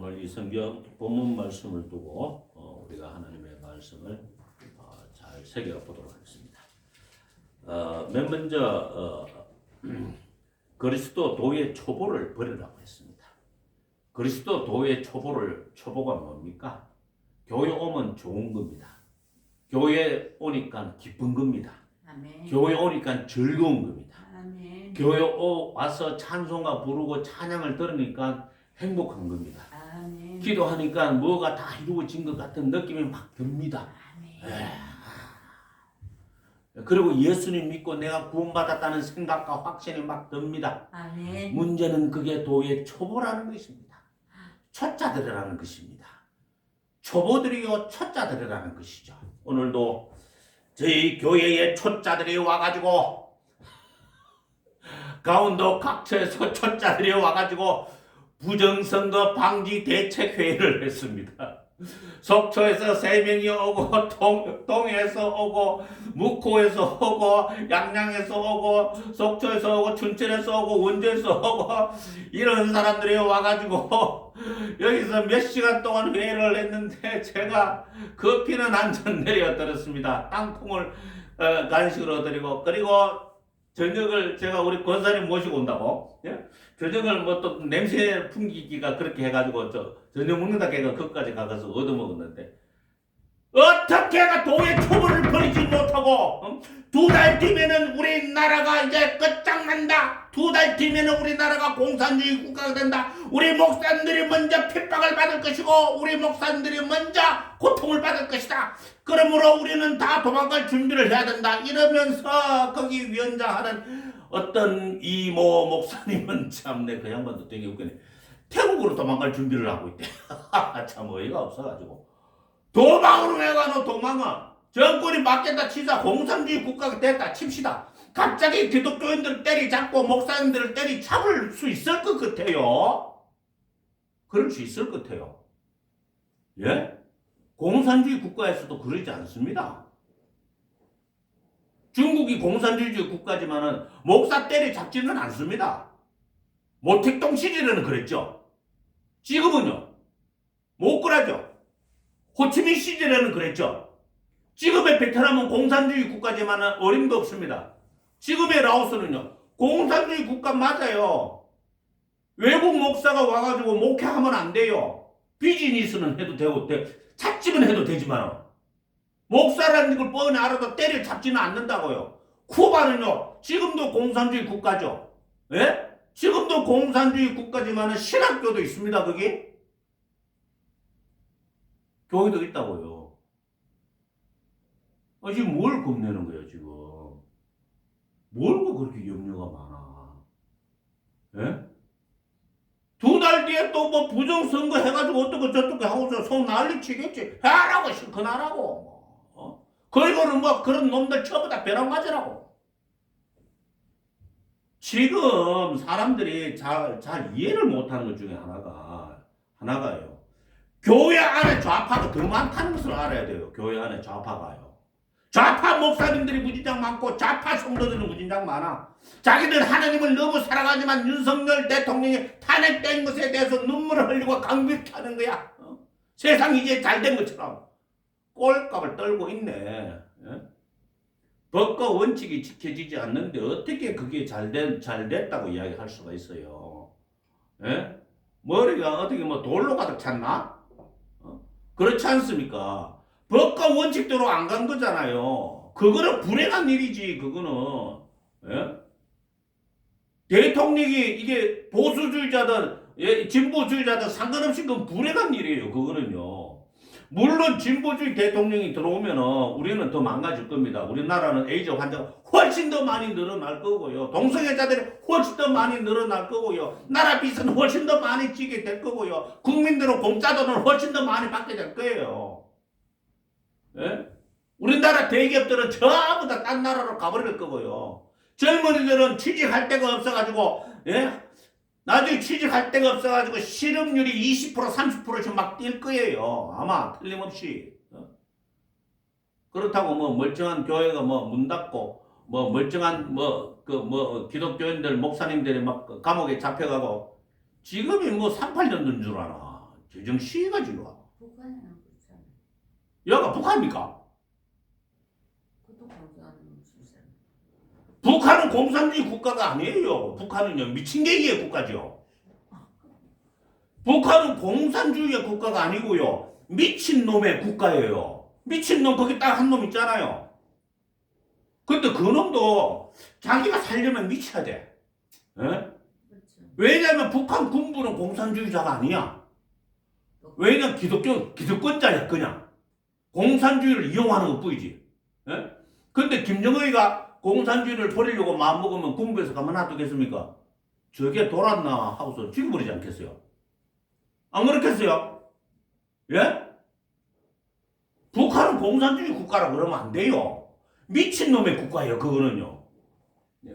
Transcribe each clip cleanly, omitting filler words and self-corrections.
오늘 이 성경 본문 말씀을 두고 우리가 하나님의 말씀을 잘 새겨보도록 하겠습니다. 맨 먼저 그리스도 도의 초보를 버리라고 했습니다. 그리스도 도의 초보가 뭡니까? 교회 오면 좋은 겁니다. 교회 오니까 기쁜 겁니다. 아멘. 교회 오니까 즐거운 겁니다. 아멘. 교회 와서 찬송가 부르고 찬양을 들으니까 행복한 겁니다. 아멘. 기도하니까 뭐가 다 이루어진 것 같은 느낌이 막 듭니다. 아멘. 그리고 예수님 믿고 내가 구원받았다는 생각과 확신이 막 듭니다. 아멘. 문제는 그게 도의 초보라는 것입니다. 초짜들이라는 것입니다. 초보들이요 초짜들이라는 것이죠. 오늘도 저희 교회에 초짜들이 와가지고 강원도 각처에서 초짜들이 와가지고 부정선거 방지 대책회의를 했습니다. 속초에서 3명이 오고 동해에서 오고 묵호에서 오고 양양에서 오고 속초에서 오고 춘천에서 오고 원주에서 오고 이런 사람들이 와가지고 여기서 몇 시간 동안 회의를 했는데 제가 커피는 한 잔 내려드렸습니다. 땅콩을 간식으로 드리고 그리고 저녁을 제가 우리 권사님 모시고 온다고 저녁을 뭐 또 냄새 풍기기가 그렇게 해가지고 저녁 먹는다 걔가 거기까지 가서 얻어먹었는데 어떻게 해가 도의 초보를 버리지 못하고 2달 뒤면은 우리나라가 이제 끝장난다. 2달 뒤면은 우리나라가 공산주의 국가가 된다. 우리 목사님들이 먼저 핍박을 받을 것이고 우리 목사님들이 먼저 고통을 받을 것이다. 그러므로 우리는 다 도망갈 준비를 해야 된다. 이러면서 거기 위원장하는 어떤 이모 목사님은 참내 그 양반도 되게 웃기네. 태국으로 도망갈 준비를 하고 있대. 참 어이가 없어가지고 도망으로 해가노 도망아. 정권이 바뀌었다 치자 공산주의 국가가 됐다 칩시다. 갑자기 기독교인들을 때리잡고 목사님들을 때리잡을 수 있을 것 같아요? 그럴 수 있을 것 같아요. 예? 공산주의 국가에서도 그러지 않습니다. 중국이 공산주의 국가지만은 목사 때리잡지는 않습니다. 모택동 시절에는 그랬죠. 지금은요. 못 그러죠. 호치민 시절에는 그랬죠. 지금의 베트남은 공산주의 국가지만은 어림도 없습니다. 지금의 라오스는요. 공산주의 국가 맞아요. 외국 목사가 와가지고 목회하면 안 돼요. 비즈니스는 해도 되고 잡지는 해도 되지만 목사라는 걸 뻔히 알아도 때려 잡지는 않는다고요. 쿠바는요. 지금도 공산주의 국가죠. 예? 지금도 공산주의 국가지만은 신학교도 있습니다. 거기. 교회도 있다고요. 지금 뭘 겁내는 거예요, 지금? 뭘 그렇게 염려가 많아? 예? 2달 뒤에 또 뭐 부정선거 해가지고 어떻게 저떻게 하고서 손 난리 치겠지. 해라고, 실컷 하라고. 그리고는 뭐 그런 놈들 처음부터 다 벼락 맞으라고. 지금 사람들이 잘 이해를 못하는 것 중에 하나가요. 교회 안에 좌파가 더 많다는 것을 알아야 돼요. 교회 안에 좌파가요. 좌파 목사님들이 무진장 많고 좌파 성도들은 무진장 많아. 자기들 하나님을 너무 사랑하지만 윤석열 대통령이 탄핵된 것에 대해서 눈물을 흘리고 강비케 하는 거야. 세상이 이제 잘된 것처럼 꼴값을 떨고 있네. 예? 법과 원칙이 지켜지지 않는데 어떻게 그게 잘 됐다고 이야기할 수가 있어요. 예? 머리가 어떻게 뭐 돌로 가득 찼나? 그렇지 않습니까? 법과 원칙대로 안 간 거잖아요. 그거는 불행한 일이지, 그거는. 예? 대통령이 이게 보수주의자든 진보주의자든 상관없이 그건 불행한 일이에요, 그거는요. 물론 진보주의 대통령이 들어오면은 우리는 더 망가질 겁니다. 우리나라는 에이즈 환자가 훨씬 더 많이 늘어날 거고요. 동성애자들이 훨씬 더 많이 늘어날 거고요. 나라 빚은 훨씬 더 많이 지게 될 거고요. 국민들은 공짜 돈을 훨씬 더 많이 받게 될 거예요. 예? 우리나라 대기업들은 전부 다 딴 나라로 가버릴 거고요. 젊은이들은 취직할 데가 없어가지고, 예? 나중에 취직할 데가 없어가지고 실업률이 20% 30%씩 막 뛸 거예요. 아마 틀림없이. 그렇다고 뭐 멀쩡한 교회가 뭐 문 닫고 뭐 멀쩡한 기독교인들 목사님들이 막 감옥에 잡혀가고 지금이 뭐 3, 8년도인 줄 아나. 제정신이가 지금. 북한이랑 그렇잖아. 여가 북한입니까? 그것도 공산주의 주잖아. 북한은 공산주의 국가가 아니에요. 북한은요 미친개기의 국가죠. 북한은 공산주의의 국가가 아니고요 미친놈의 국가예요. 미친놈 거기 딱 한 놈 있잖아요. 근데 그 놈도 자기가 살려면 미쳐야 돼. 예? 그렇죠. 왜냐하면 북한 군부는 공산주의자가 아니야. 왜냐면 기득권자야 그냥. 공산주의를 이용하는 것 뿐이지. 예? 근데 김정은이가 공산주의를 버리려고 마음먹으면 군부에서 가만 놔두겠습니까? 저게 돌았나 하고서 죽여버리지 않겠어요? 안 그렇겠어요? 예? 북한은 공산주의 국가라고 그러면 안 돼요. 미친놈의 국가예요 그거는요. 예?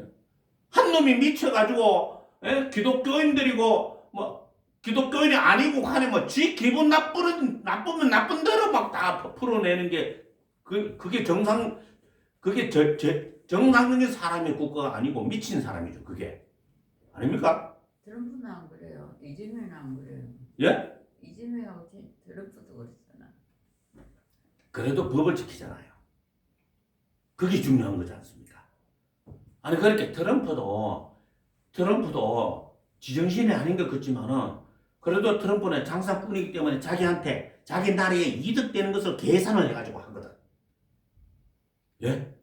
한 놈이 미쳐가지고 예? 기독교인들이고 뭐 기독교인이 아니고 간에 뭐 지 기분 나쁘면 나쁜 대로 막 다 풀어내는 게 그게 정상적인 사람의 국가가 아니고 미친 사람이죠 그게. 아닙니까? 트럼프는 안 그래요. 이재명은 안 그래요. 예? 이재명하고 트럼프도 그랬잖아. 그래도 법을 지키잖아요. 그게 중요한 거지 않습니까? 아니 그렇게 트럼프도 지정신이 아닌 것 같지만은 그래도 트럼프는 장사꾼이기 때문에 자기한테 자기 나라에 이득되는 것을 계산을 해가지고 하거든. 예?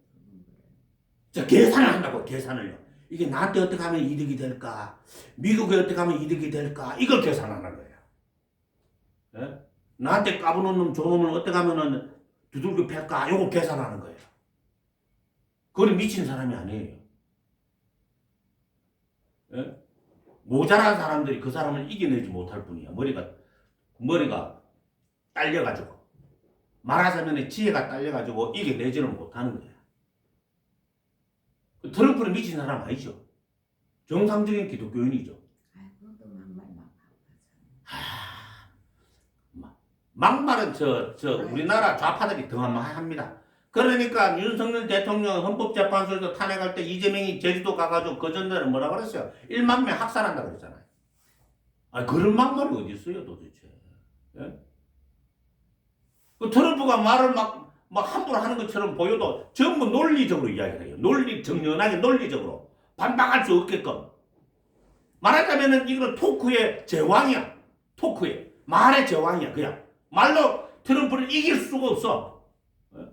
자 계산을 한다고 계산을요. 이게 나한테 어떻게 하면 이득이 될까? 미국에 어떻게 하면 이득이 될까? 이걸 계산하는 거예요. 예? 나한테 까부는 놈, 저놈을 어떻게 하면은 두들겨 팰까? 요거 계산하는 거예요. 그건 미친 사람이 아니에요. 예? 모자란 사람들이 그 사람을 이겨내지 못할 뿐이야. 머리가 딸려가지고. 말하자면 지혜가 딸려가지고 이겨내지는 못하는 거야. 트럼프는 미친 사람 아니죠. 정상적인 기독교인이죠. 아, 그것도 막말 막 하고. 막말은 우리나라 좌파들이 더 합니다. 그러니까 윤석열 대통령 헌법재판소에서 탄핵할 때 이재명이 제주도 가가지고 그 전날에 뭐라 그랬어요? 1만 명 학살한다 그랬잖아요. 아 그런 막말이 어디 있어요 도대체? 예? 그 트럼프가 말을 막 함부로 하는 것처럼 보여도 전부 논리적으로 이야기를 해요. 정연하게 논리적으로 반박할 수 없게끔. 말하자면은 이거는 토크의 제왕이야. 말의 제왕이야 그냥. 말로 트럼프를 이길 수가 없어.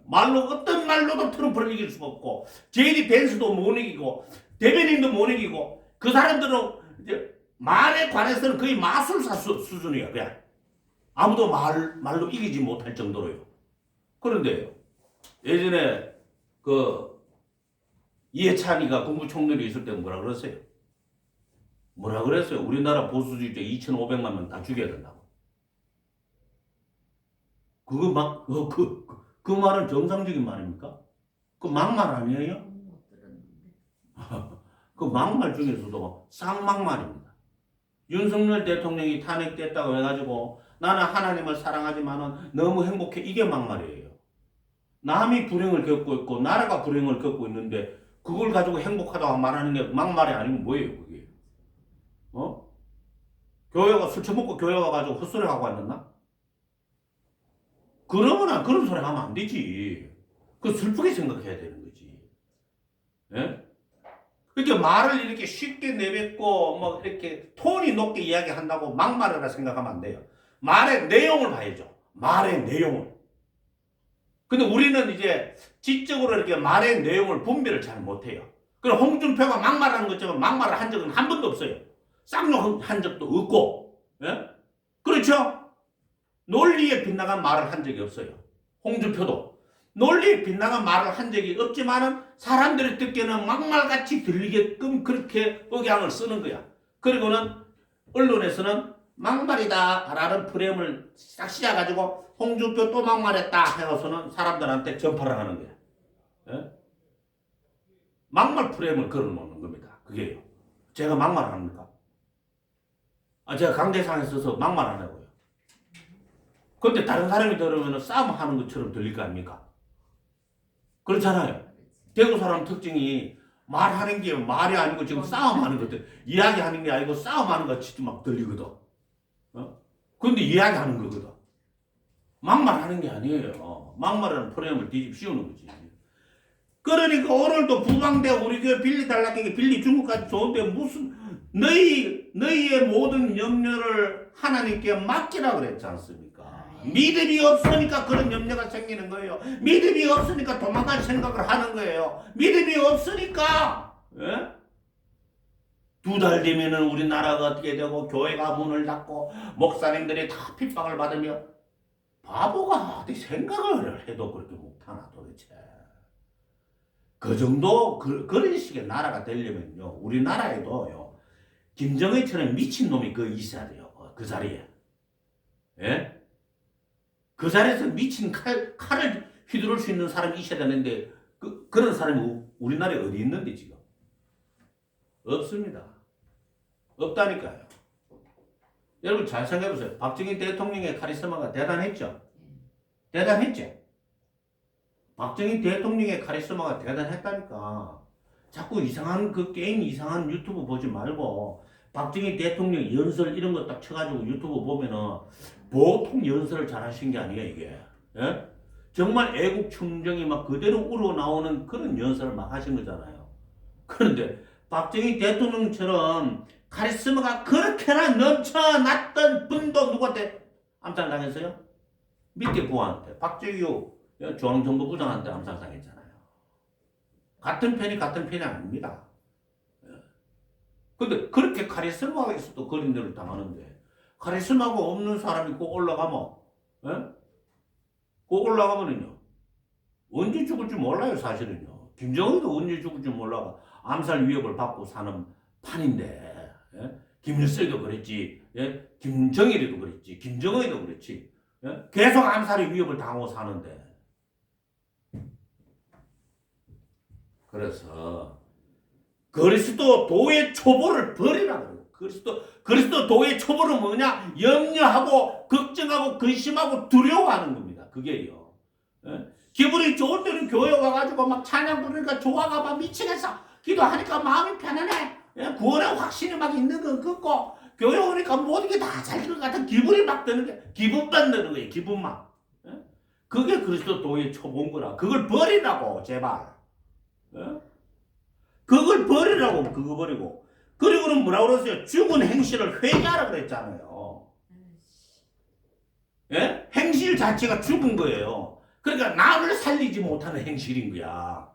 어떤 말로도 트럼프를 이길 수가 없고 제디 벤스도 못 이기고 대변인도 못 이기고 그 사람들은 이제 말에 관해서는 거의 마술사 수준이야 그냥. 아무도 말로 이기지 못할 정도로요. 그런데 예전에 그 이해찬이가 국무총리로 있을 때 뭐라 그랬어요? 우리나라 보수주의자 2,500만 명 다 죽여야 된다고. 그 말은 정상적인 말입니까? 그 막말 아니에요? 못 들었는데. 그 막말 중에서도 쌍막말입니다. 윤석열 대통령이 탄핵됐다고 해가지고 나는 하나님을 사랑하지만은 너무 행복해 이게 막말이에요. 남이 불행을 겪고 있고 나라가 불행을 겪고 있는데 그걸 가지고 행복하다고 말하는 게 막말이 아니면 뭐예요 그게? 교회가 술 처먹고 교회 와가지고 헛소리 하고 왔나? 그러거나 그런 소리 하면 안 되지. 그 슬프게 생각해야 되는 거지. 예? 그러니까 말을 이렇게 쉽게 내뱉고 뭐 이렇게 톤이 높게 이야기한다고 막말이라 생각하면 안 돼요. 말의 내용을 봐야죠. 말의 내용을. 근데 우리는 이제 지적으로 이렇게 말의 내용을 분별을 잘 못해요. 그럼 홍준표가 막말하는 것처럼 막말을 한 적은 한 번도 없어요. 쌍욕한 적도 없고, 예? 그렇죠? 논리에 빗나간 말을 한 적이 없어요. 홍준표도 논리에 빗나간 말을 한 적이 없지만은 사람들이 듣기에는 막말같이 들리게끔 그렇게 억양을 쓰는 거야. 그리고는 언론에서는 막말이다 라는 프레임을 싹 씌워가지고 홍준표 또 막말했다 해서는 사람들한테 전파를 하는 거야. 예? 막말 프레임을 걸어놓는 겁니다. 그게요. 제가 막말 합니까? 제가 강대상에 서서 막말 안 하고요. 근데 다른 사람이 들으면 싸움하는 것처럼 들릴 거 아닙니까? 그렇잖아요. 대구 사람 특징이 말하는 게 말이 아니고 지금 싸움하는 것들 이야기하는 게 아니고 싸움하는 것 같이 막 들리거든. 근데 이야기하는 거거든. 막말하는 게 아니에요. 막말하는 프레임을 뒤집씌우는 거지. 그러니까 오늘도 부방대 우리 교회 빌리달라고 빌리준 것까지 좋은데 무슨 너희의 모든 염려를 하나님께 맡기라 그랬지 않습니까? 믿음이 없으니까 그런 염려가 생기는 거예요. 믿음이 없으니까 도망갈 생각을 하는 거예요. 믿음이 없으니까 2달 되면은 우리나라가 어떻게 되고 교회가 문을 닫고 목사님들이 다 핍박을 받으며 바보가 어디 생각을 해도 그렇게 못하나 도대체. 그 정도 그런 식의 나라가 되려면요 우리나라에도요 김정은처럼 미친놈이 있어야 돼요. 그 자리에. 예? 그 자리에서 미친 칼을 휘두를 수 있는 사람이 있어야 되는데 그런 사람이 우리나라에 어디 있는데 지금? 없습니다. 없다니까요. 여러분 잘 생각해보세요. 박정희 대통령의 카리스마가 대단했죠? 대단했죠? 박정희 대통령의 카리스마가 대단했다니까. 자꾸 이상한 게임 이상한 유튜브 보지 말고 박정희 대통령 연설 이런 거 딱 쳐가지고 유튜브 보면은 보통 연설을 잘 하신 게 아니에요 이게. 예? 정말 애국 충정이 막 그대로 우러나오는 그런 연설을 막 하신 거잖아요. 그런데 박정희 대통령처럼 카리스마가 그렇게나 넘쳐났던 분도 누구한테 암살당했어요? 밑에 부하한테 박재규 중앙정보부장한테 암살당했잖아요. 같은 편이 아닙니다. 근데 그렇게 카리스마가 있어도 그런 데를 당하는데 카리스마가 없는 사람이 꼭 올라가면 꼭 올라가면은요 언제 죽을지 몰라요. 사실은요 김정은도 언제 죽을지 몰라가 암살 위협을 받고 사는 판인데 김일성도 그랬지 김정일이도 그랬지 김정은이도 그랬지 계속 암살의 위협을 당하고 사는데 그래서 그리스도도의 초보를 버리라고. 그리스도도의 초보는 뭐냐? 염려하고 걱정하고 근심하고 두려워하는 겁니다. 그게요. 기분이 좋을 때는 교회 와가지고 막 찬양 부르니까 좋아가 막 미치겠어. 기도하니까 마음이 편안해. 구원의 확신이 막 있는 건 같고 교회 오니까 모든 게 다 잘 될 것 같은 기분이 막 드는 게 기분만 드는 거예요. 기분만. 그게 그리스도도의 초보인 거라. 그걸 버리라고 제발. 그걸 버리라고. 그거 버리고. 그리고는 뭐라고 그랬어요? 죽은 행실을 회개하라 그랬잖아요. 예? 행실 자체가 죽은 거예요. 그러니까 남을 살리지 못하는 행실인 거야.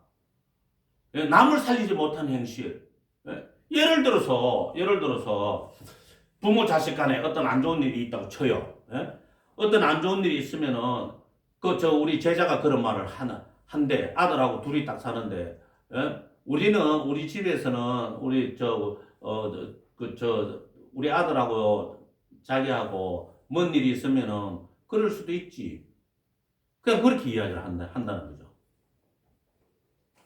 예? 남을 살리지 못하는 행실. 예? 예를 들어서 부모 자식 간에 어떤 안 좋은 일이 있다고 쳐요. 예? 어떤 안 좋은 일이 있으면은 우리 제자가 그런 말을 한대. 아들하고 둘이 딱 사는데 우리 집에서는 우리 아들하고 자기하고 뭔 일이 있으면은 그럴 수도 있지. 그냥 그렇게 이야기를 한다는 거죠.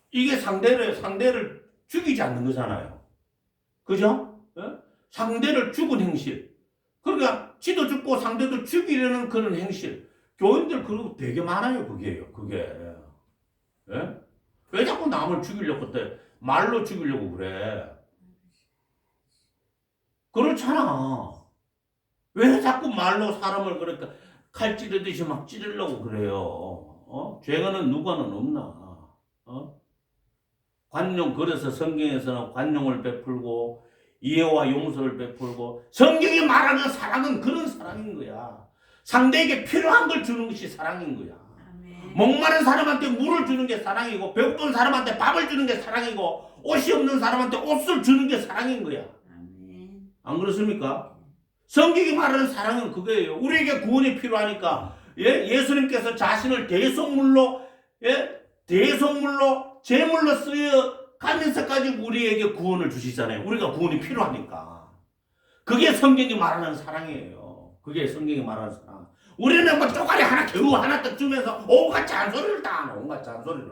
이게 상대를 죽이지 않는 거잖아요. 그죠? 상대를 죽은 행실. 그러니까 지도 죽고 상대도 죽이려는 그런 행실. 교인들 그러고 되게 많아요. 그게. 왜 자꾸 남을 죽이려고 그때 말로 죽이려고 그래? 그렇잖아. 왜 자꾸 말로 사람을 그러니까 칼 찌르듯이 막 찌르려고 그래요? 죄가는 누가는 없나? 관용 그래서 성경에서는 관용을 베풀고 이해와 용서를 베풀고 성경이 말하는 사랑은 그런 사랑인 거야. 상대에게 필요한 걸 주는 것이 사랑인 거야. 목마른 사람한테 물을 주는 게 사랑이고 배고픈 사람한테 밥을 주는 게 사랑이고 옷이 없는 사람한테 옷을 주는 게 사랑인 거야. 안 그렇습니까? 성경이 말하는 사랑은 그거예요. 우리에게 구원이 필요하니까 예수님께서 자신을 대속물로 제물로 쓰여 가면서까지 우리에게 구원을 주시잖아요. 우리가 구원이 필요하니까. 그게 성경이 말하는 사랑이에요. 그게 성경이 말하는 사랑. 우리는 뭐 쪼가리 하나 겨우 하나 딱 주면서 온갖 잔소리를 다 하는 온갖 잔소리를.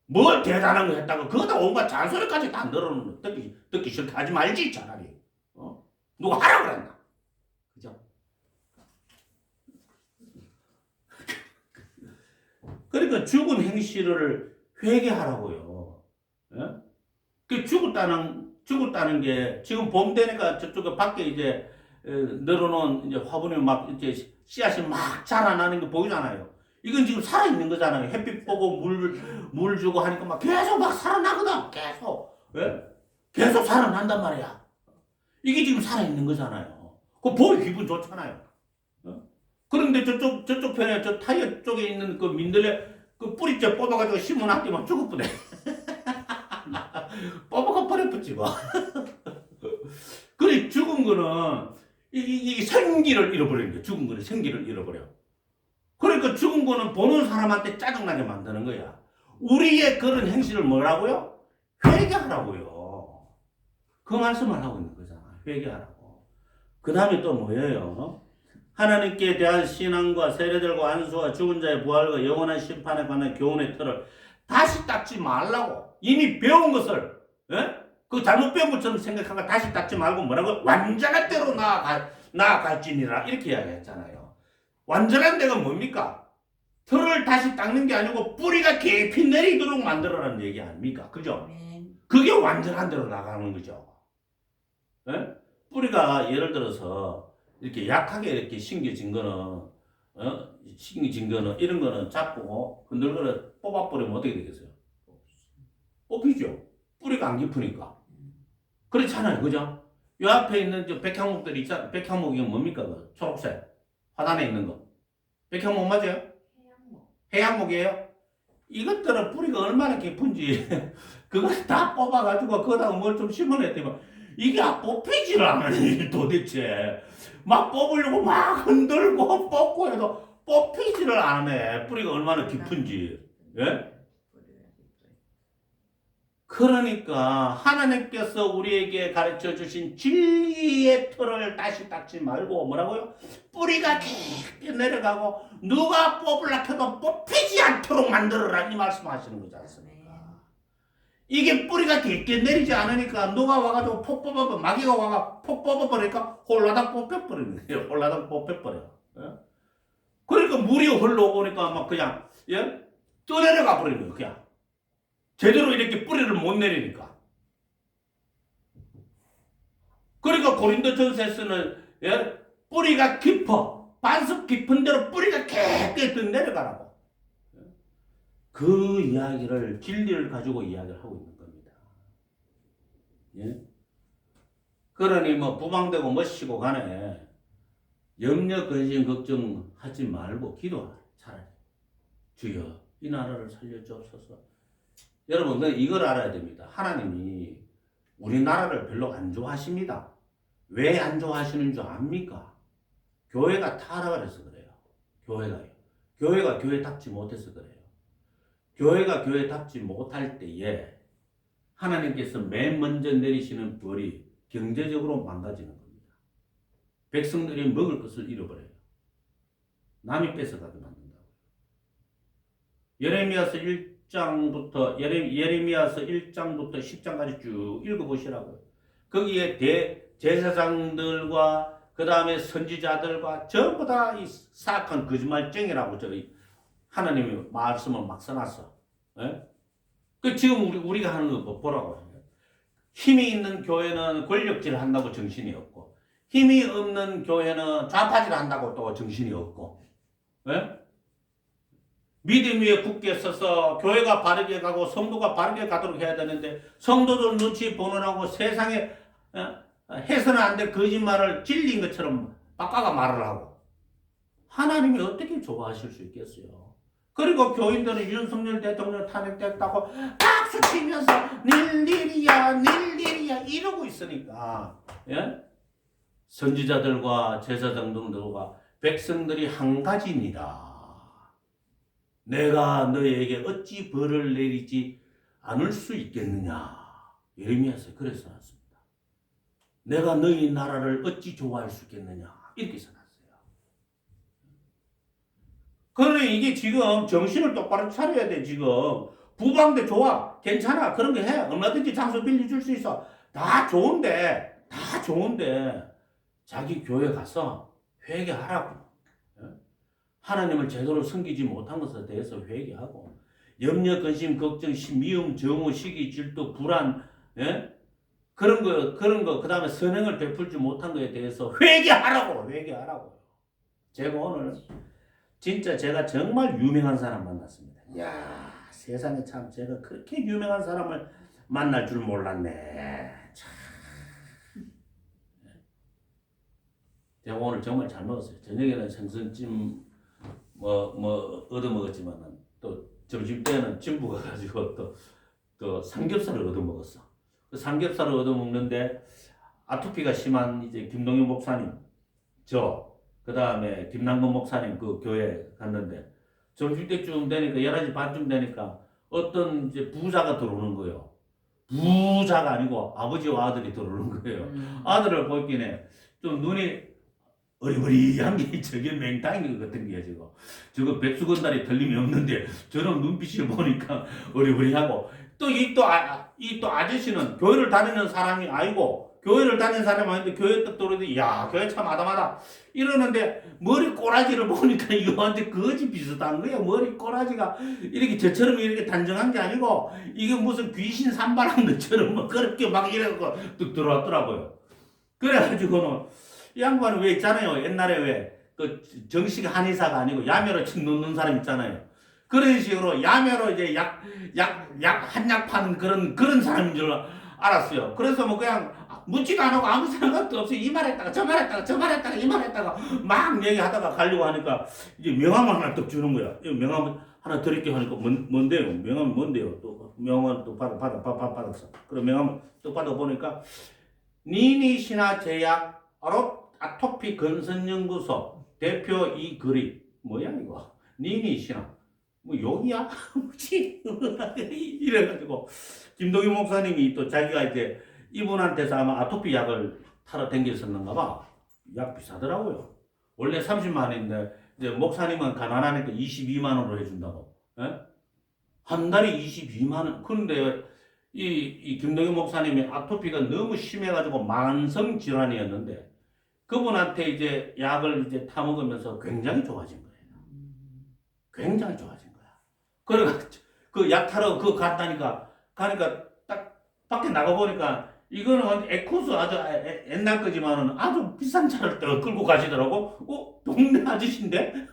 뭘 대단한 거 했다고 그거다 온갖 잔소리까지 다 늘어놓는 듣기 싫다 하지 말지 차라리. 누가 하라 그랬나? 그죠? 그러니까 죽은 행실을 회개하라고요. 그 죽었다는 죽었다는 게 지금 봄 되니까 저쪽에 밖에 이제 늘어놓은 이제 화분에 막 이렇게 씨앗이 막 자라나는 게 보이잖아요. 이건 지금 살아있는 거잖아요. 햇빛 보고 물 주고 하니까 막 계속 막 살아나거든. 계속. 예? 계속 살아난단 말이야. 이게 지금 살아있는 거잖아요. 그거 보기 기분 좋잖아요. 어? 그런데 저쪽 편에 저 타이어 쪽에 있는 그 민들레 그 뿌리째 뽑아가지고 심어놨더만 죽었구네. 뽑아가 버려붙지 뭐. 그래 죽은 거는 이 생기를 잃어버리는 거야. 죽은 거는 생기를 잃어버려. 그러니까 죽은 거는 보는 사람한테 짜증나게 만드는 거야. 우리의 그런 행실을 뭐라고요? 회개하라고요. 그 말씀을 하고 있는 거잖아. 회개하라고. 그 다음에 또 뭐예요? 하나님께 대한 신앙과 세례들과 안수와 죽은 자의 부활과 영원한 심판에 관한 교훈의 틀을 다시 닦지 말라고. 이미 배운 것을 그 잘못 배운 것처럼 생각하고 다시 닦지 말고 뭐라고? 완전한 대로 나아갈지니라 이렇게 이야기했잖아요. 완전한 데가 뭡니까? 틀을 다시 닦는 게 아니고 뿌리가 깊이 내리도록 만들어라는 얘기 아닙니까? 그죠? 그게 완전한 데로 나가는 거죠. 예? 뿌리가 예를 들어서 이렇게 약하게 이렇게 심겨진 거는 이런 거는 잡고 흔들거려 뽑아버리면 어떻게 되겠어요? 뽑히죠. 뿌리가 안 깊으니까. 그렇잖아요. 그죠? 이 앞에 있는 저 백향목들이 있잖아요. 백향목이 뭡니까? 그 초록색. 화단에 있는 거. 백향목 맞아요? 해양목이에요? 이것들은 뿌리가 얼마나 깊은지 그걸 다 뽑아가지고 거기다가 뭘 좀 심어냈더니 이게 뽑히지를 않으니 도대체 막 뽑으려고 막 흔들고 뽑고 해도 뽑히지를 않네. 뿌리가 얼마나 깊은지. 예? 그러니까 하나님께서 우리에게 가르쳐 주신 진리의 틀을 다시 닦지 말고 뭐라고요? 뿌리가 깊게 내려가고 누가 뽑으려 해도 뽑히지 않도록 만들어라 이 말씀하시는 거지 않습니까? 이게 뿌리가 깊게 내리지 않으니까 누가 와가지고 폭 뽑아버 마귀가 와가 폭 뽑아버리니까 홀라당 뽑혀버리는 거예요. 홀라당 뽑혀버려. 예? 그러니까 물이 흘러오니까 막 그냥 떠내려가 버리는 거예요. 그냥. 제대로 이렇게 뿌리를 못 내리니까. 그러니까 고린도전서에서는 뿌리가 깊어. 반석 깊은 대로 뿌리가 깊게 내려가라고. 그 이야기를 진리를 가지고 이야기를 하고 있는 겁니다. 예? 그러니 뭐 부방되고 멋지고 간에 염려 근심 걱정하지 말고 기도하라. 차라리 주여 이 나라를 살려주옵소서. 여러분 이걸 알아야 됩니다. 하나님이 우리나라를 별로 안 좋아하십니다. 왜 안 좋아하시는 줄 압니까? 교회가 타락을 해서 그래요. 교회가요. 교회가 교회답지 못해서 그래요. 교회가 교회답지 못할 때에 하나님께서 맨 먼저 내리시는 벌이 경제적으로 망가지는 겁니다. 백성들이 먹을 것을 잃어버려요. 남이 뺏어가게 만든다고요. 예레미야서 1장부터 10장까지 쭉 읽어보시라고요. 거기에 대제사장들과 그 다음에 선지자들과 전부 다 이 사악한 거짓말쟁이라고 저기 하나님의 말씀을 막 써놨어. 예? 그 지금 우리가 하는 거 보라고. 힘이 있는 교회는 권력질 한다고 정신이 없고, 힘이 없는 교회는 좌파질 한다고 또 정신이 없고, 예? 믿음 위에 굳게 서서 교회가 바르게 가고 성도가 바르게 가도록 해야 되는데 성도들 눈치 보느라고 세상에 해서는 안 될 거짓말을 진리인 것처럼 바꿔가 말을 하고 하나님이 어떻게 좋아하실 수 있겠어요? 그리고 교인들은 윤석열 대통령 탄핵됐다고 박수 치면서 닐일이야 이러고 있으니까 선지자들과 제사장들과 백성들이 한 가지입니다. 내가 너희에게 어찌 벌을 내리지 않을 수 있겠느냐. 예레미야서 그래서 써놨습니다. 내가 너희 나라를 어찌 좋아할 수 있겠느냐. 이렇게 써놨어요. 그러니 이게 지금 정신을 똑바로 차려야 돼. 지금 부방대 좋아. 괜찮아. 그런 거 해. 얼마든지 장소 빌려줄 수 있어. 다 좋은데 자기 교회 가서 회개하라고. 하나님을 제대로 섬기지 못한 것에 대해서 회개하고 염려, 근심, 걱정, 미움, 정오, 시기, 질투, 불안 그런 거, 그 다음에 선행을 베풀지 못한 거에 대해서 회개하라고. 제가 오늘 진짜 제가 정말 유명한 사람 만났습니다. 이야, 세상에 참 제가 그렇게 유명한 사람을 만날 줄 몰랐네. 참. 제가 오늘 정말 잘 먹었어요. 저녁에는 생선찜 얻어먹었지만은 또 점심 때는 진부 가가지고 또 삼겹살을 얻어먹었어. 그 삼겹살을 얻어먹는데 아토피가 심한 이제 김동현 목사님, 그 다음에 김남건 목사님 그 교회 갔는데 점심 때쯤 되니까 11시 반쯤 되니까 어떤 이제 부자가 들어오는 거예요. 부자가 아니고 아버지와 아들이 들어오는 거예요. 아들을 보기에 좀 눈이 어리버리한 게 저게 맹탕인 것 같은 게 저거 백수건달이 틀림이 없는데 저런 눈빛을 보니까 어리버리하고 또 이 또 아저씨는 교회를 다니는 사람이 아니고 교회를 다니는 사람이 아닌데 교회 딱 들어오더니 야 교회 참 아담하다 이러는데 머리 꼬라지를 보니까 이거 완전 거지 비슷한 거야. 머리 꼬라지가 이렇게 저처럼 이렇게 단정한 게 아니고 이게 무슨 귀신 산발한 것처럼 뭐 그렇게 막 이래갖고 뚝 들어왔더라고요. 그래가지고는 이 양반은 왜 있잖아요. 옛날에 왜 그 정식 한의사가 아니고 야매로 침 놓는 사람 있잖아요. 그런 식으로 야매로 이제 한약 파는 그런 사람인 줄 알았어요. 그래서 뭐 그냥 묻지도 않고 아무 생각도 없이 이 말했다가 저 말했다가 이 말했다가 막 얘기하다가 가려고 하니까 이제 명함을 하나 딱 주는 거야. 이 명함 하나 드릴게 하니까 뭔데요? 명함이 뭔데요? 또 명함을 또 받았어. 그럼 명함을 또 받아보니까 니니 신화 제약 아토피 건선연구소 대표 이글이 뭐야 이거? 니니 신화 뭐 여기야? 뭐지? 이래가지고 김동희 목사님이 또 자기가 이제 이분한테서 아마 아토피 약을 타러 댕겼었는가 봐. 약 비싸더라고요. 원래 30만 원인데 이제 목사님은 가난하니까 22만 원으로 해준다고. 예? 한 달에 22만 원. 그런데 이 김동희 목사님이 아토피가 너무 심해가지고 만성 질환이었는데 그분한테 이제 약을 이제 타 먹으면서 굉장히 좋아진 거예요. 굉장히 좋아진 거야. 그래가지고 그 약 타러 가니까 딱 밖에 나가 보니까 이거는 에코스 아주 옛날 거지만은 아주 비싼 차를 끌고 가시더라고. 동네 아저씨인데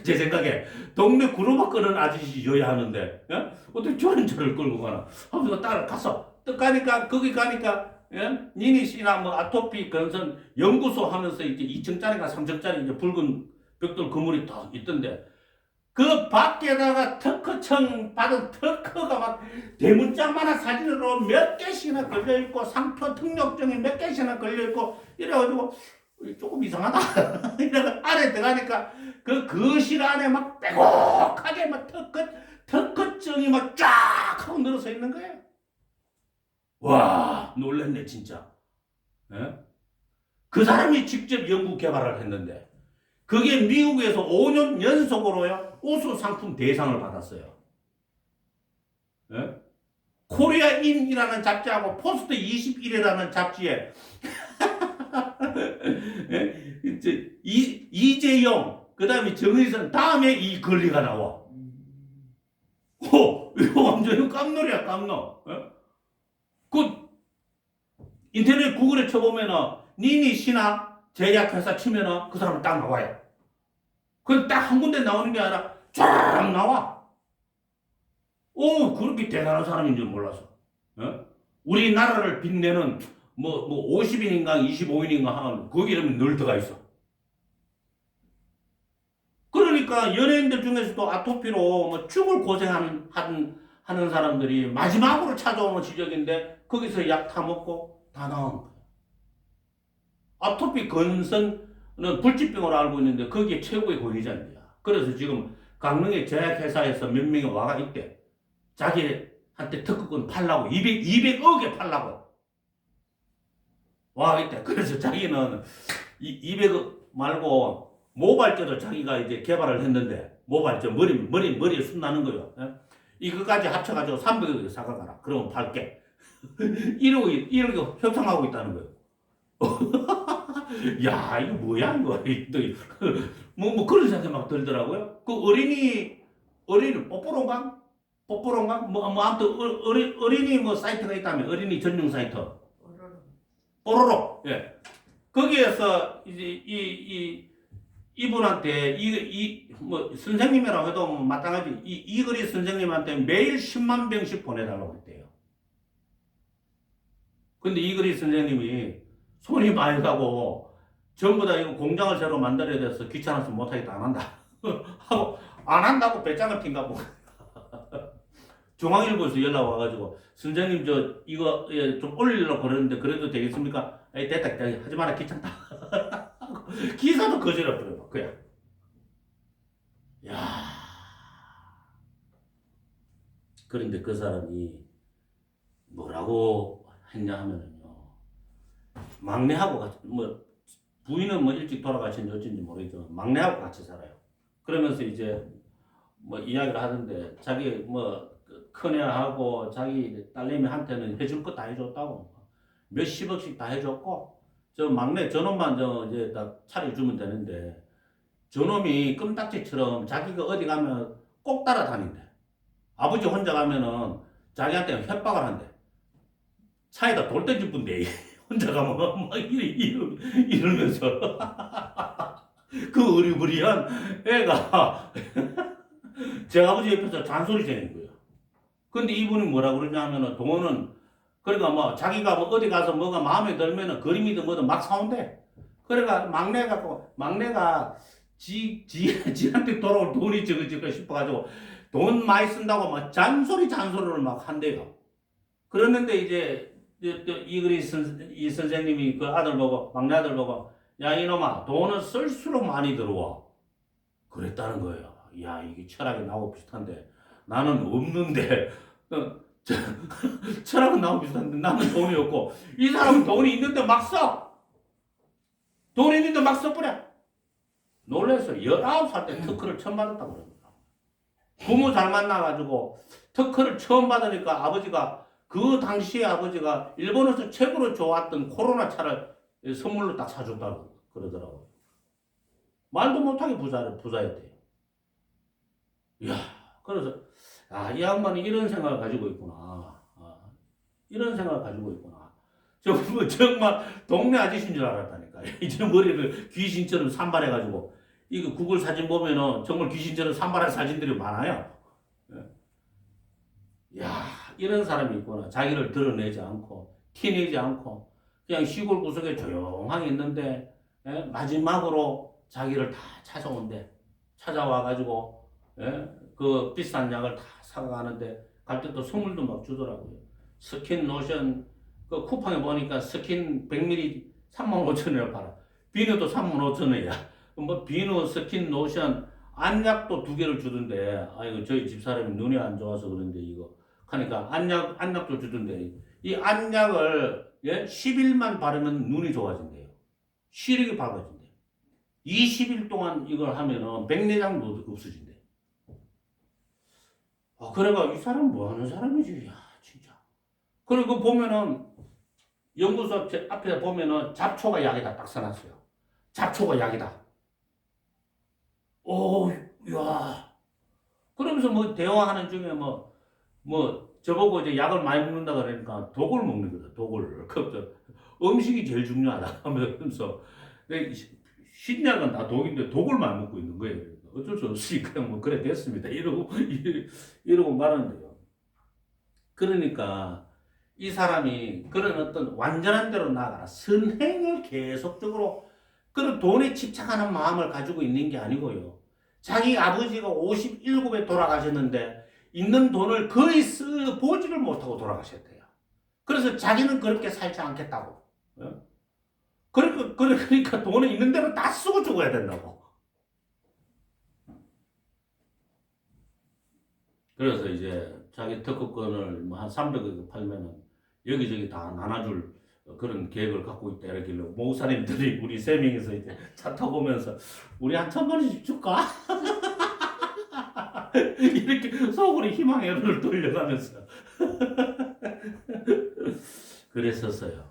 제 생각에 동네 구로막 끄는 아저씨여야 하는데 어떻게 저런 차를 끌고 가나 하면서 따라갔어. 또 가니까 거기 가니까 니니 씨나 뭐 아토피 건선 연구소 하면서 이제 2층짜리가 3층짜리 이제 붉은 벽돌 건물이 딱 있던데 그 밖에다가 특허청 받은 특허가 막 대문짝만한 사진으로 몇 개씩이나 걸려있고 상표 등록증이 몇 개씩이나 걸려있고 이래가지고 조금 이상하다. 이래가 안에 들어가니까 그 거실 안에 막 빼곡하게 막 특허증이 막 쫙 하고 늘어서 있는 거예요. 와 놀랬네 진짜. 예? 그 사람이 직접 연구 개발을 했는데 그게 미국에서 5년 연속으로요 우수 상품 대상을 받았어요. 예? 코리아인이라는 잡지하고 포스트 21이라는 잡지에 예? 이재영 그 다음에 정의선 다음에 이 권리가 나와. 이거 완전히 깜놀이야 깜놀. 예? 그 인터넷 구글에 쳐보면은 니니 신화 제약회사 치면은 그 사람은 딱 나와요. 그건 딱 한 군데 나오는 게 아니라 쫙 나와. 그렇게 대단한 사람인 줄 몰랐어. 어? 우리나라를 빛내는 뭐 50인인가 25인인가 하는 거기 이름이 늘 들어가 있어. 그러니까 연예인들 중에서도 아토피로 뭐 죽을 고생하는 사람들이 마지막으로 찾아오는 지적인데 거기서 약 타먹고 다 나오는 거야. 아토피 건선은 불치병으로 알고 있는데 거기에 최고의 권위자입니다. 그래서 지금 강릉의 제약회사에서 몇 명이 와가 있대. 자기한테 특허권 팔라고 200억에 팔라고 와 있대. 그래서 자기는 200억 말고 모발제도 자기가 이제 개발을 했는데 모발제 머리에 숨 나는 거요. 이거까지 합쳐가지고 300억에 사가가라. 그러면 팔게. 1억이 협상하고 있다는 거예요. 야 이거 뭐야 이거 뭐 그런 생각이 막 들더라고요. 그 어린이 뽀뽀론가 뭐 아무튼 어린이 뭐 사이트가 있다면 어린이 전용 사이트. 뽀로로. 예. 거기에서 이제 이분한테 뭐 선생님이라고 해도 마찬가지 이글이 선생님한테 매일 10만 병씩 보내달라고 했대요. 근데 이글이 선생님이 손이 많이 가고 전부 다 이거 공장을 새로 만들어야 돼서 귀찮아서 못하겠다 안 한다 하고 안 한다고 배짱을 핀가 보고 중앙일보에서 연락 와가지고 선생님 저 이거 좀 올리려고 그러는데 그래도 되겠습니까? 에이 됐다 하지 마라 귀찮다 기사도 거절해 버려 그야. 야 그런데 그 사람이 뭐라고 했냐 하면은요 막내하고 같이 뭐 부인은 뭐 일찍 돌아가신지 어쩐지 모르겠지만 막내하고 같이 살아요. 그러면서 이제 뭐 이야기를 하던데 자기 뭐 큰애하고 자기 딸내미한테는 해줄 거 다 해줬다고 몇십억씩 다 해줬고 저 막내 저놈만 저 이제 다 차려주면 되는데 저놈이 껌딱지처럼 자기가 어디 가면 꼭 따라다닌대. 아버지 혼자 가면은 자기한테 협박을 한대. 차에다 돌 던질 뿐데 혼자 가면 막 이러면서 그 어리부리한 애가 제 아버지 옆에서 잔소리 지는 거예요. 근데 이분이 뭐라 그러냐 하면은 돈은 그러니까 뭐 자기가 뭐 어디 가서 뭐가 마음에 들면은 그림이든 뭐든 막 사온대. 그러니까 막내가 지한테 돌아올 돈이 저거 싶어가지고 돈 많이 쓴다고 막 잔소리를 막 한대요. 그랬는데 이제 이 선생님이 그 아들 보고 막내 아들 보고 야 이놈아 돈은 쓸수록 많이 들어와 그랬다는 거예요. 야 이게 철학이 나하고 비슷한데 나는 없는데 철학은 나하고 비슷한데 나는 돈이 없고 이 사람은 돈이 있는데 막 써. 돈이 있는데 막 써버려. 놀라서 19살 때 특허를 처음 받았다고 그럽니다. 부모 잘 만나가지고 특허를 처음 받으니까 아버지가 그 당시에 아버지가 일본에서 최고로 좋았던 코로나 차를 선물로 딱 사줬다고 그러더라고요. 말도 못하게 부자였대요. 이야, 그래서 이 양반이 이런 생각을 가지고 있구나. 이런 생각을 가지고 있구나. 정말 동네 아저씨인 줄 알았다니까. 이제 머리를 귀신처럼 산발해가지고 이거 구글 사진 보면은 정말 귀신처럼 산발한 사진들이 많아요. 야 이런 사람이 있구나. 자기를 드러내지 않고 티내지 않고 그냥 시골 구석에 조용하게 있는데 마지막으로 자기를 다 찾아온대. 찾아와가지고 그 비싼 약을 다 사가는데 갈 때 또 선물도 막 주더라고요. 스킨 로션 그 쿠팡에 보니까 스킨 100ml 35,000원에 팔아. 비누도 35,000원이야. 뭐 비누, 스킨, 로션, 안약도 2개를 주던데 아이고 저희 집사람이 눈이 안 좋아서 그런데 이거 하니까 안약도 주던데 이 안약을 10일만 바르면 눈이 좋아진대요. 시력이 밝아진대요. 20일 동안 이걸 하면은 백내장도 없어진대요. 그래가 이 사람 뭐 하는 사람이지? 야 진짜. 그리고 보면은 연구소 앞에 보면은 잡초가 약이다 딱 써놨어요. 잡초가 약이다. 오, 야. 그러면서 뭐 대화하는 중에 뭐 저보고 이제 약을 많이 먹는다 그러니까 독을 먹는 거다. 독을. 그 음식이 제일 중요하다 하면서 신약은 다 독인데 독을 많이 먹고 있는 거예요. 어쩔 수 없이 그냥 뭐 그래 됐습니다. 이러고 말하는데요. 그러니까 이 사람이 그런 어떤 완전한 대로 나아가라. 선행을 계속적으로 그런 돈에 집착하는 마음을 가지고 있는 게 아니고요. 자기 아버지가 57에 돌아가셨는데 있는 돈을 거의 보지를 못하고 돌아가셨대요. 그래서 자기는 그렇게 살지 않겠다고. 그러니까 돈은 있는 대로 다 쓰고 죽어야 된다고. 그래서 이제 자기 특허권을 뭐 한 300억 팔면은 여기저기 다 나눠줄 그런 계획을 갖고 있다 이러길래 목사님들이 우리 3명이서 이제 차 타고 오면서 우리 한 1,000만원씩 줄까? 이렇게 속으로 희망의 열을 돌려가면서 그랬었어요.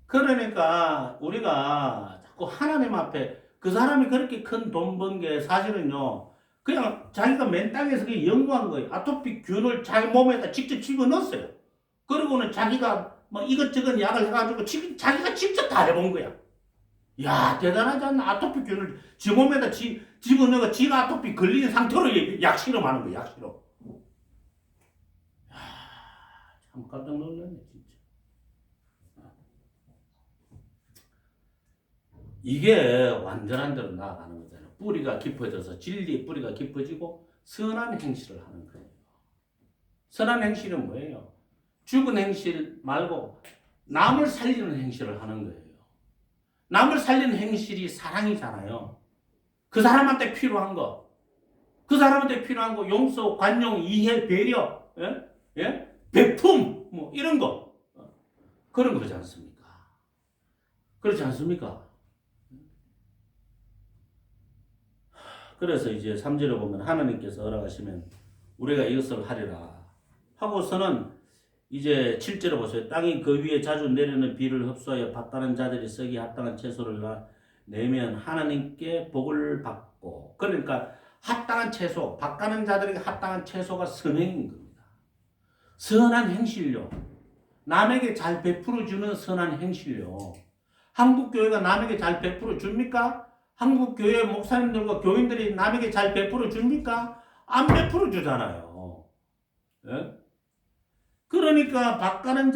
그러니까 우리가 자꾸 하나님 앞에 그 사람이 그렇게 큰 돈 번 게 사실은요 그냥 자기가 맨 땅에서 그냥 연구한 거예요. 아토피균을 자기 몸에다 직접 집어넣었어요. 그러고는 자기가 뭐 이것저것 약을 해가지고 자기가 직접 다 해본 거야. 야, 대단하지 않나? 아토피균을 지 몸에다 집어넣어 지가 아토피 걸린 상태로 약 실험하는 거야, 약 실험. 야, 참 깜짝 놀랐네, 진짜. 이게 완전한 대로 나아가는 거잖아요. 뿌리가 깊어져서 진리의 뿌리가 깊어지고 선한 행실을 하는 거예요. 선한 행실은 뭐예요? 죽은 행실 말고 남을 살리는 행실을 하는 거예요. 남을 살리는 행실이 사랑이잖아요. 그 사람한테 필요한 거, 용서, 관용, 이해, 배려, 예? 예? 베품, 뭐 이런 거, 그런 거지 않습니까? 그렇지 않습니까? 그래서 이제 3절에 보면 하나님께서 허락하시면 우리가 이것을 하리라 하고서는 이제 7절에 보세요. 땅이 그 위에 자주 내리는 비를 흡수하여 밭가는 자들이 썩이 합당한 채소를 내면 하나님께 복을 받고, 그러니까 합당한 채소, 밭가는 자들에게 합당한 채소가 선행인 겁니다. 선한 행실요. 남에게 잘 베풀어 주는 선한 행실요. 한국 교회가 남에게 잘 베풀어 줍니까? 한국 교회 목사님들과 교인들이 남에게 잘 베풀어 줍니까? 안 베풀어 주잖아요. 예? 그러니까 밭가는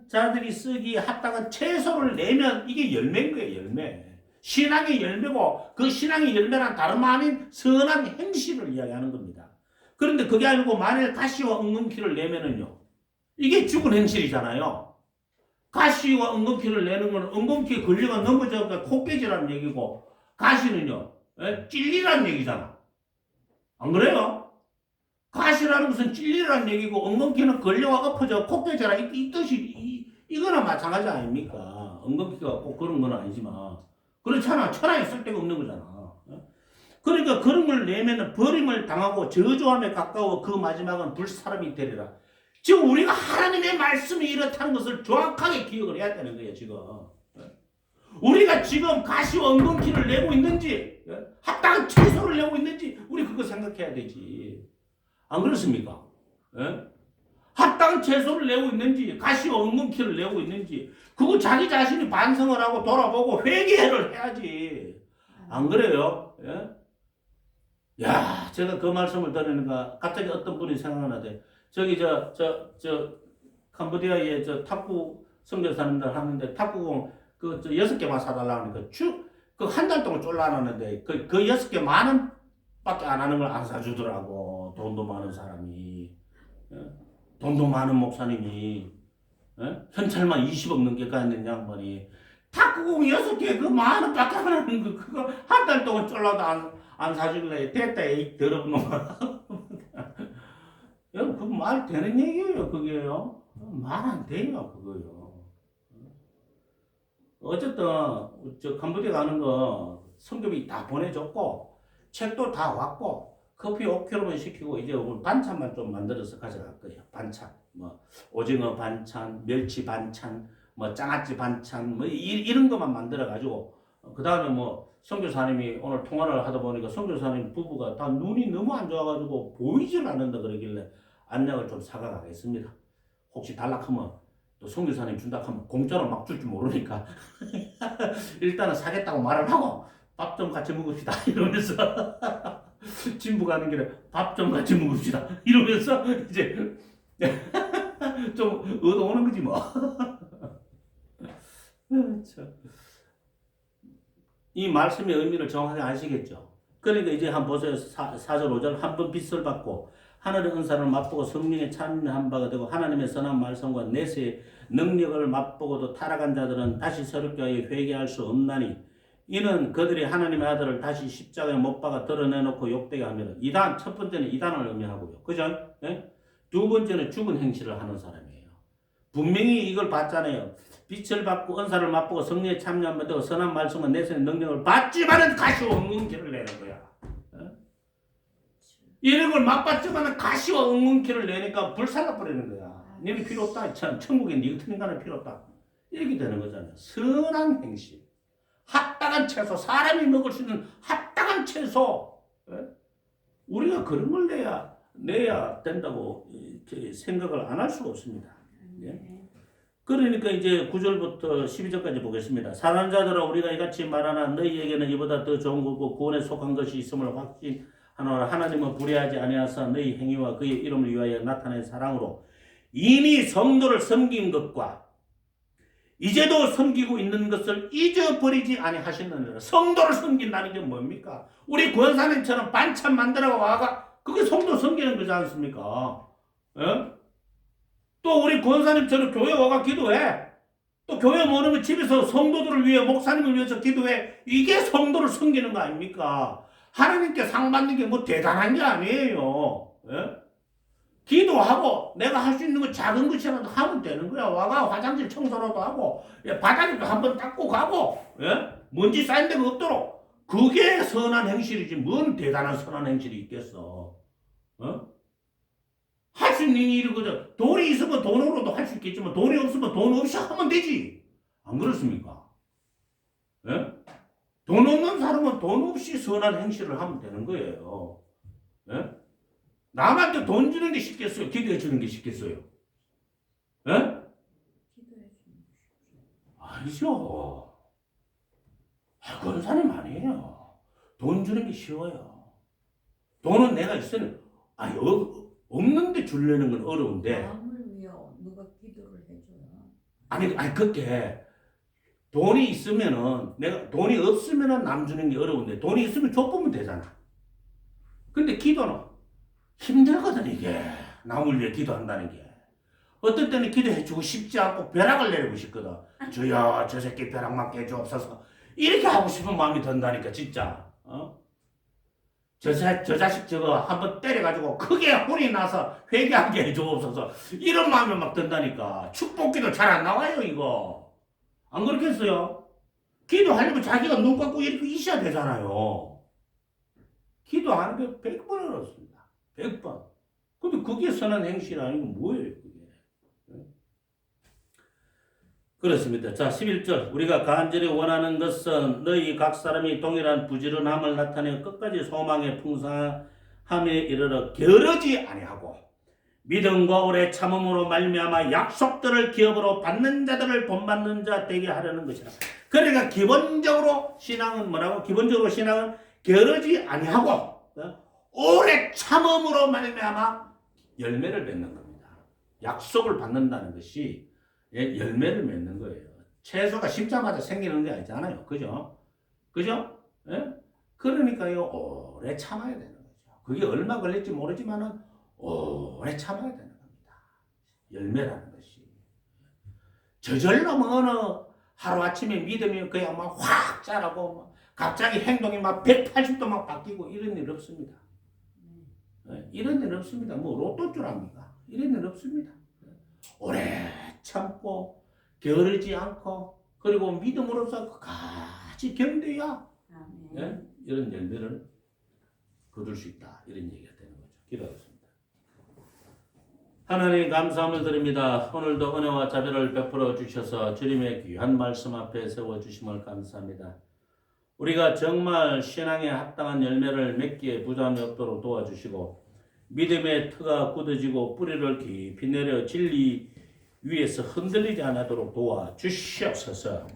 자들이 쓰기 합당한 채소를 내면 이게 열매인 거예요, 열매. 신앙의 열매고 그 신앙의 열매란 다름 아닌 선한 행실을 이야기하는 겁니다. 그런데 그게 아니고 만일 가시와 엉겅퀴를 내면은요, 이게 죽은 행실이잖아요. 가시와 엉겅퀴를 내는 건 엉겅퀴에 걸려가 넘어져서 코 깨지라는 얘기고, 가시는요, 찔리라는 얘기잖아. 안 그래요? 가시라는 것은 찔리라는 얘기고, 엉겅퀴는 걸려가 엎어져 코 깨져라 이 뜻이 이거나 마찬가지 아닙니까? 엉겅퀴가 꼭 그런 건 아니지만 그렇잖아. 천하에 쓸데가 없는 거잖아. 그러니까 그런 걸 내면은 버림을 당하고 저주함에 가까워 그 마지막은 불사람이 되리라. 지금 우리가 하나님의 말씀이 이렇다는 것을 정확하게 기억을 해야 되는 거예요, 지금. 우리가 지금 가시와 엉겅퀴를 내고 있는지, 합당한 채소를 내고 있는지, 우리 그거 생각해야 되지. 안 그렇습니까? 합당한 채소를 내고 있는지, 가시와 엉겅퀴를 내고 있는지, 그거 자기 자신이 반성을 하고 돌아보고 회개를 해야지. 안 그래요? 야, 제가 그 말씀을 들으니까 갑자기 어떤 분이 생각나는데, 저기 캄보디아에 탁구 선교사님들 하는데 탁구공 그 6개만 사달라고 하니까 그 한 달 동안 쫄라놨는데 그 6개 만 원밖에 안 하는 걸 안 사주더라고. 돈도 많은 사람이, 돈도 많은 목사님이, 현찰만 20억 넘게 갖는 양반이 탁구공 6개 그 만 원밖에 안 하는 거 그거 한 달 동안 쫄라도 안 사줄래. 됐다 이 더러운 놈아. 여러분, 그 말 되는 얘기예요, 그게요. 말 안 돼요, 그거요. 어쨌든, 캄보디아 가는 거 성급이 다 보내줬고, 책도 다 왔고, 커피 5kg만 시키고, 이제 오늘 반찬만 좀 만들어서 가져갈 거예요. 반찬. 뭐, 오징어 반찬, 멸치 반찬, 뭐, 장아찌 반찬, 뭐, 이런 것만 만들어가지고, 그 다음에 뭐, 선교사님이 오늘 통화를 하다 보니까 선교사님 부부가 다 눈이 너무 안 좋아가지고 보이질 않는다 그러길래 안약을 좀 사가 가겠습니다. 혹시 달락하면 또 선교사님 준다 하면 공짜로 막 줄 줄 모르니까 일단은 사겠다고 말을 하고 밥 좀 같이 먹읍시다 이러면서 진부 가는 길에 밥 좀 같이 먹읍시다 이러면서 이제 좀 얻어오는 거지 뭐. 이 말씀의 의미를 정확하게 아시겠죠? 그러니까 이제 한번 보세요. 4절 5절 한 번 빚을 받고 하늘의 은사를 맛보고 성령에 참여한 바가 되고 하나님의 선한 말씀과 내세의 능력을 맛보고도 타락한 자들은 다시 새롭게 하여 회개할 수 없나니 이는 그들이 하나님의 아들을 다시 십자가에 못 박아 드러내놓고 욕되게 합니다. 이단, 첫 번째는 이단을 의미하고요. 그죠? 네? 두 번째는 죽은 행실을 하는 사람이에요. 분명히 이걸 봤잖아요. 빛을 받고 은사를 맛보고 성령에 참여한 바 되고 선한 말씀과 내세의 능력을 받지만은 가시와 엉겅퀴를 내는 거야. 이런 걸 맛봤지만은 가시와 엉겅퀴를 내니까 불살라 버리는 거야. 니는 필요 없다. 천국에 니 같은 인간은 필요 없다. 이렇게 되는 거잖아요. 선한 행실. 합당한 채소. 사람이 먹을 수 있는 합당한 채소. 우리가 그런 걸 내야 된다고 생각을 안 할 수가 없습니다. 네. 그러니까 이제 9절부터 12절까지 보겠습니다. 사랑하는 자들아 우리가 이같이 말하나 너희에게는 이보다 더 좋은 것고 구원에 속한 것이 있음을 확신하노라. 하나님은 불의하지 아니하사 너희 행위와 그의 이름을 위하여 나타낸 사랑으로 이미 성도를 섬긴 것과 이제도 섬기고 있는 것을 잊어버리지 아니하시느니라. 성도를 섬긴다는 게 뭡니까? 우리 권사님처럼 반찬 만들어 와가 그게 성도 섬기는 거지 않습니까? 예? 또 우리 권사님처럼 교회 와가 기도해. 또 교회 모르면 집에서 성도들을 위해 목사님을 위해서 기도해. 이게 성도를 섬기는 거 아닙니까? 하나님께 상 받는 게 뭐 대단한 게 아니에요. 예? 기도하고 내가 할 수 있는 거 작은 것이라도 하면 되는 거야. 와가 화장실 청소라도 하고 바닥에도 한번 닦고 가고 먼지 쌓인 데가 없도록 그게 선한 행실이지 뭔 대단한 선한 행실이 있겠어. 할 수 있는 일이거든. 돈이 있으면 돈으로도 할 수 있겠지만 돈이 없으면 돈 없이 하면 되지. 안 그렇습니까? 돈 없는 사람은 돈 없이 선한 행실을 하면 되는 거예요. 남한테 돈 주는 게 쉽겠어요? 기도해 주는 게 쉽겠어요? 기도해 주는 아니죠. 그런 사람 아니에요. 돈 주는 게 쉬워요. 돈은 내가 있으면 없는데 주려는 건 어려운데 마음을 위해 누가 기도를 해줘요. 아니 그게 돈이 있으면은 내가 돈이 없으면은 남 주는 게 어려운데 돈이 있으면 줘보면 되잖아. 근데 기도는 힘들거든 이게. 남을 위해 기도한다는 게. 어떤 때는 기도해주고 싶지 않고 벼락을 내리고 싶거든. 주여 저 새끼 벼락 맞게 해주옵소서. 이렇게 하고 싶은 마음이 든다니까 진짜. 저 자식 저거 한번 때려가지고 크게 혼이 나서 회개하게 해주옵소서. 이런 마음이 막 든다니까. 축복기도 잘 안 나와요 이거. 안 그렇겠어요? 기도하려면 자기가 눈 감고 이렇게 있어야 되잖아요. 기도하는 게 100번 어렵습니다. 100번. 근데 그게 선한 행실 아니고 뭐예요, 그게? 그렇습니다. 자, 11절. 우리가 간절히 원하는 것은 너희 각 사람이 동일한 부지런함을 나타내 끝까지 소망의 풍성함에 이르러 게으르지 아니하고 믿음과 오래 참음으로 말미암아 약속들을 기업으로 받는 자들을 본받는 자 되게 하려는 것이라. 그러니까 기본적으로 신앙은 뭐라고? 기본적으로 신앙은 게으르지 아니하고 오래 참음으로 말미암아 열매를 맺는 겁니다. 약속을 받는다는 것이 열매를 맺는 거예요. 채소가 심자마자 생기는 게 아니잖아요. 그죠? 그죠? 그러니까요, 오래 참아야 되는 거죠. 그게 얼마 걸릴지 모르지만은 오래 참아야 되는 겁니다. 열매라는 것이. 저절로 뭐 어느 하루아침에 믿음이 그냥 막 확 자라고 갑자기 행동이 막 180도 막 바뀌고 이런 일 없습니다. 이런 일 없습니다. 뭐 로또 줄 압니까? 이런 일 없습니다. 오래 참고 게으르지 않고 그리고 믿음으로서 같이 견뎌야 이런 열매를 거둘 수 있다. 이런 얘기가 되는 거죠. 기도하겠습니다. 하나님 감사함을 드립니다. 오늘도 은혜와 자비를 베풀어 주셔서 주님의 귀한 말씀 앞에 세워주심을 감사합니다. 우리가 정말 신앙에 합당한 열매를 맺기에 부담이 없도록 도와주시고 믿음의 터가 굳어지고 뿌리를 깊이 내려 진리 위에서 흔들리지 않도록 도와주시옵소서.